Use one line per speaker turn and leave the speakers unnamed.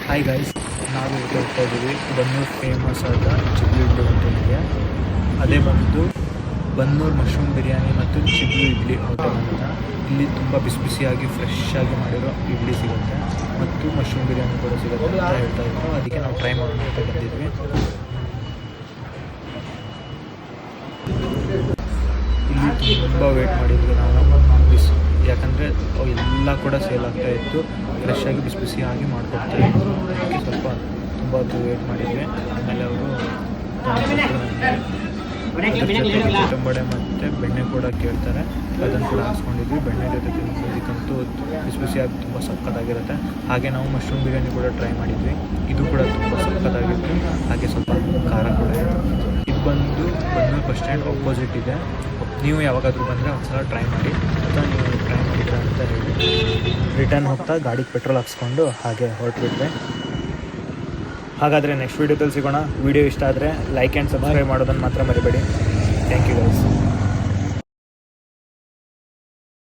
Hi guys, ನಾವು ಹೋಗ್ತಾ ಇದ್ದೀವಿ ಬನ್ನೂರು ಫೇಮಸ್ ಆದ ಚಿಬ್ಲು ಇಡ್ಲಿ ಹೋಟೆಲ್ಗೆ. ಅದೇ ಬಂದು ಬನ್ನೂರು ಮಶ್ರೂಮ್ ಬಿರಿಯಾನಿ ಮತ್ತು ಚಿಬ್ಲು ಇಡ್ಲಿ ಹೋಟೆಲ್ ಅಂತ. ಇಲ್ಲಿ ತುಂಬ ಬಿಸಿ ಬಿಸಿಯಾಗಿ ಫ್ರೆಶ್ ಆಗಿ ಮಾಡಿರೋ ಇಡ್ಲಿ ಸಿಗುತ್ತೆ ಮತ್ತು ಮಶ್ರೂಮ್ ಬಿರಿಯಾನಿ ಕೂಡ ಸಿಗುತ್ತೆ ಅಂತ ಹೇಳ್ತಾ ಇದ್ರು. ಅದಕ್ಕೆ ನಾವು ಟ್ರೈ ಮಾಡೋಣ ಅಂತ ಬಂದಿದ್ವಿ. ಇಲ್ಲಿ ತುಂಬ ವೇಟ್ ಮಾಡಿದ್ವಿ ನಾವು ಯಾಕಂದರೆ ಎಲ್ಲ ಕೂಡ ಸೇಲ್ ಆಗ್ತಾ ಇತ್ತು. ಫ್ರೆಶ್ ಆಗಿ ಬಿಸಿ ಬಿಸಿಯಾಗಿ ಮಾಡಿಕೊಡ್ತಾ ಇದ್ರು. ಅದಕ್ಕೆ ಸ್ವಲ್ಪ ತುಂಬ ಹೊತ್ತು ವೇಟ್ ಮಾಡಿದ್ವಿ. ಆಮೇಲೆ ಅವರು ಚಿಟ್ಟಂಬಡೆ ಮತ್ತು ಬೆಣ್ಣೆ ಕೂಡ ಕೇಳ್ತಾರೆ, ಅದನ್ನು ಕೂಡ ಹಾಕ್ಸ್ಕೊಂಡಿದ್ವಿ. ಬೆಣ್ಣೆ ಜೊತೆ ತಿನ್ನೋದಕ್ಕಂತೂ ಬಿಸಿ ಬಿಸಿಯಾಗಿ ತುಂಬ ಸಕ್ಕತ್ತಾಗಿರುತ್ತೆ. ಹಾಗೆ ನಾವು ಮಶ್ರೂಮ್ ಬಿರಿಯಾನಿ ಕೂಡ ಟ್ರೈ ಮಾಡಿದ್ವಿ. ಇದು ಕೂಡ ತುಂಬ ಸಕ್ಕತ್ತಾಗಿತ್ತು. ಹಾಗೆ ಸ್ವಲ್ಪ ಖಾರ ಕೂಡ ಇದೆ. ಇದು ಬಂದು ಬನ್ನೂರು ಬಸ್ ಸ್ಟ್ಯಾಂಡ್ ಆಪೋಸಿಟ್ ಇದೆ. ನೀವು ಯಾವಾಗಾದರೂ ಬಂದರೆ ಒಂದ್ಸಲ ಟ್ರೈ ಮಾಡಿ ಅಂತ ನೀವು ಟ್ರೈ ಮಾಡಿದ್ರೆ ಅಂತ ಹೇಳಿ ರಿಟರ್ನ್ ಹೋಗ್ತಾ ಗಾಡಿಗೆ ಪೆಟ್ರೋಲ್ ಹಾಕ್ಸ್ಕೊಂಡು ಹಾಗೆ ಹೊರಟುಬಿಟ್ವೆ. ಹಾಗಾದರೆ ನೆಕ್ಸ್ಟ್ ವೀಡಿಯೋದಲ್ಲಿ ಸಿಗೋಣ. ವಿಡಿಯೋ ಇಷ್ಟ ಆದರೆ ಲೈಕ್ ಆ್ಯಂಡ್ ಸಬ್ಸ್ಕ್ರೈಬ್ ಮಾಡೋದನ್ನು ಮಾತ್ರ ಮರಿಬೇಡಿ. Thank you guys.